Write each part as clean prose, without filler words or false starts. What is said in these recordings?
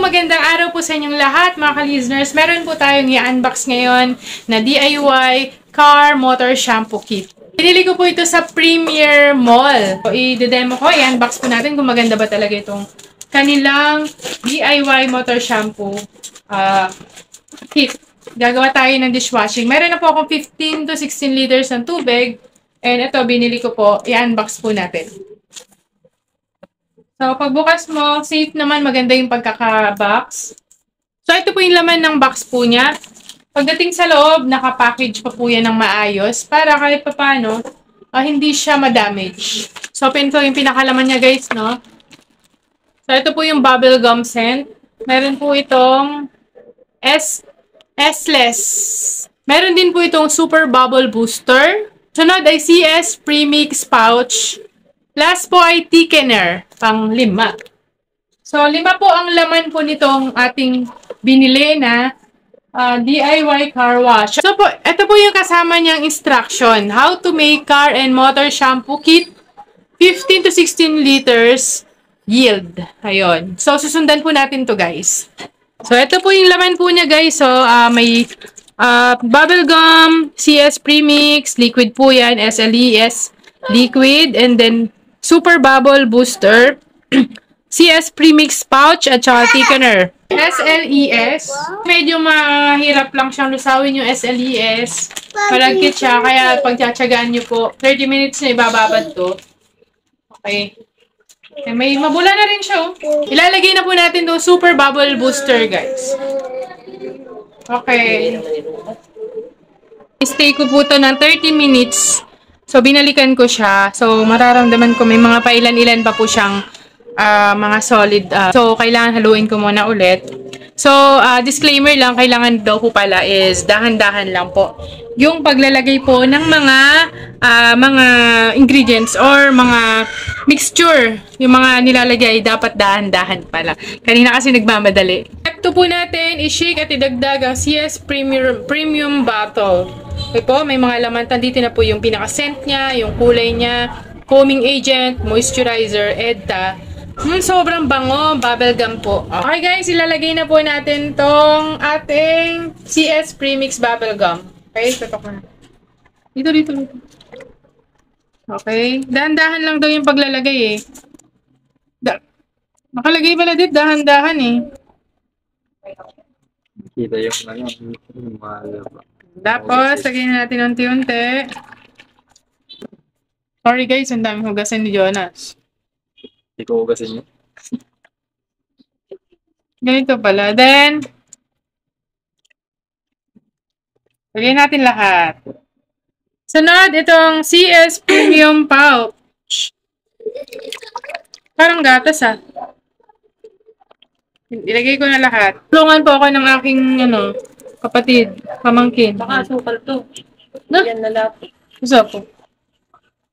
magandang araw po sa inyong lahat mga ka-listeners. Meron po tayong i-unbox ngayon na DIY car motor shampoo kit. Pinili ko po ito sa Premier Mall. So, i-demo ko, i-unbox po natin kung maganda ba talaga itong kanilang DIY motor shampoo kit. Gagawa tayo ng dishwashing. Meron na po akong 15 to 16 liters ng tubig. And ito, binili ko po. I-unbox po natin. So, pagbukas mo, safe naman, maganda yung pagkaka-box. So, ito po yung laman ng box po niya. Pagdating sa loob, nakapackage pa po yan ng maayos para kahit pa paano, hindi siya ma-damage. So, open ko yung pinakalaman niya, guys, no? So, ito po yung bubble gum scent. Meron po itong S-less. Meron din po itong super bubble booster. Sunod ay CS premix pouch. Last po ay thickener, pang 5. So, 5 po ang laman po nitong ating binili na DIY car wash. So, ito po yung kasama niyang instruction. How to make car and motor shampoo kit. 15 to 16 liters yield. Ayun. So, susundan po natin to guys. So, ito po yung laman po niya, guys. So, may bubble gum, CS premix, liquid po yan, SLES liquid, and then super bubble booster, CS premix pouch, at saka thickener. SLES. Medyo mahirap lang siyang lusawin yung SLES. Malagkit siya, kaya pagtsatsagaan nyo po, 30 minutes na ibababad to. Okay. May mabula na rin siya. Ilalagay na po natin itong super bubble booster, guys. Okay. Stay ko po ito ng 30 minutes. So, binalikan ko siya. So, mararamdaman ko may mga pailan-ilan pa po siyang mga solid. So, kailangan haluin ko muna ulit. So, disclaimer lang, kailangan daw po pala is dahan-dahan lang po. Yung paglalagay po ng mga ingredients or mga mixture, yung mga nilalagay, dapat dahan-dahan pala. Kanina kasi nagmamadali. Step 2 po natin, i-shake at idagdag ang CS Premium Bottle. Okay po, may mga laman. Dito na po yung pinaka-scent niya, yung kulay niya, combing agent, moisturizer, EDTA. Sobrang bango, bubble gum po. Okay guys, ilalagay na po natin tong ating CS Premix bubble gum. Okay, tutok na. Dito. Okay, dahan-dahan lang daw yung paglalagay eh. Nakalagay pala dito, dahan-dahan eh. Kita yung Tapos, lagyan natin unti-unti. Sorry guys, ang daming hugasan ni Jonas. Hindi ko hugasin yun. Ganito pala. Then, lagyan natin lahat. Sunod, itong CS Premium Pouch. Parang gatas ah. Ilagay ko na lahat. Tulungan po ako ng aking, kapatid, pamangkin. Baka asukal to. No? Yan na lahat. Gusto po.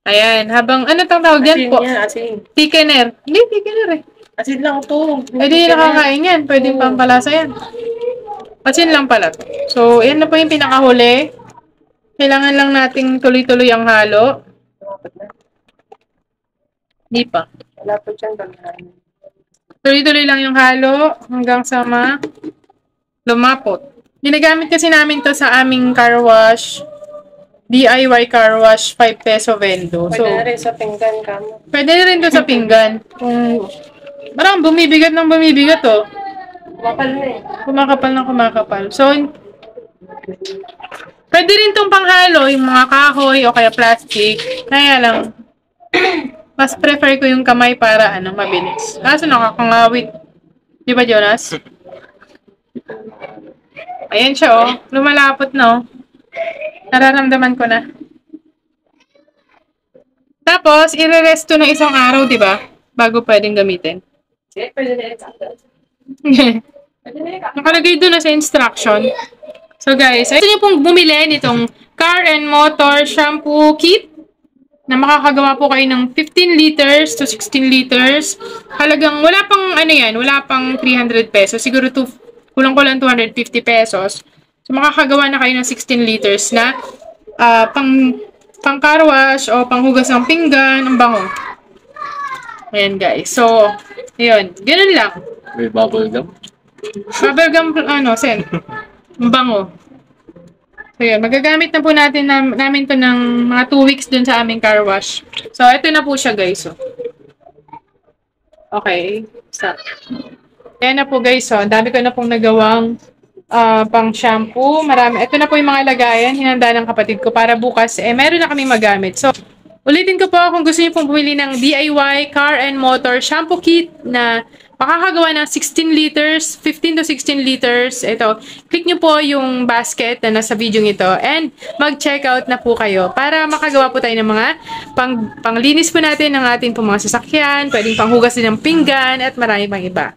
Ayan, habang, ano tang tawag yan po? Asin. Thickener. Hindi, thickener eh. Asin lang to. Pwede nakakain yan. Pwede pampalasa yan. Asin lang pala. So, yan na po yung pinakahuli. Kailangan lang nating tuloy-tuloy ang halo. Hindi pa. Wala po dyan. Bagahan. Tuloy-tuloy lang yung halo hanggang sa lumapot. Ginagamit kasi namin to sa aming car wash. DIY car wash, 5 peso vendo. So, Pwede na rin sa pinggan ka mo. pwede na rin to sa pinggan. Kung parang bumibigat oh. Bakal na eh. Kumakapal. So, pwede rin tong panghalo, yung mga kahoy o kaya plastic. Kaya lang, mas prefer ko yung kamay para mabilis. Kaso nakakangawit. Di ba, Jonas? Ayan siya, oh. Lumalapot na, oh. Nararamdaman ko na. Tapos, i-rest to ng isang araw, di ba? Bago pwedeng gamitin. Pwede na rin. Nakalagay doon na sa instruction. So guys, ito nyo pong bumili nitong car and motor shampoo kit na makakagawa po kayo ng 15 liters to 16 liters. Halagang, wala pang 300 pesos. Siguro kulang-kulang 250 pesos. So makakagawa na kayo ng 16 liters na pang car wash o panghugas ng pinggan, ang bango. Ayan guys. So, ayun. Ganun lang. May bubble gum. Bubblegum, scent. Ang bango. So, yun. Magagamit na po namin to ng mga 2 weeks dun sa aming car wash. So, ito na po siya, guys. So. Okay. Stop. Ayan na po, guys. So, ang dami ko na pong nagawang pang shampoo. Marami. Ito na po yung mga lagayan. Hinanda ng kapatid ko para bukas, meron na kami magamit. So, ulitin ko po kung gusto niyo pong bumili ng DIY car and motor shampoo kit na makakagawa ng 16 liters, 15 to 16 liters. Ito, click nyo po yung basket na nasa video ito and mag-check out na po kayo para makagawa po tayo ng mga panglinis po natin ng ating po mga sasakyan, pwedeng panghugas din ng pinggan at marami pang iba.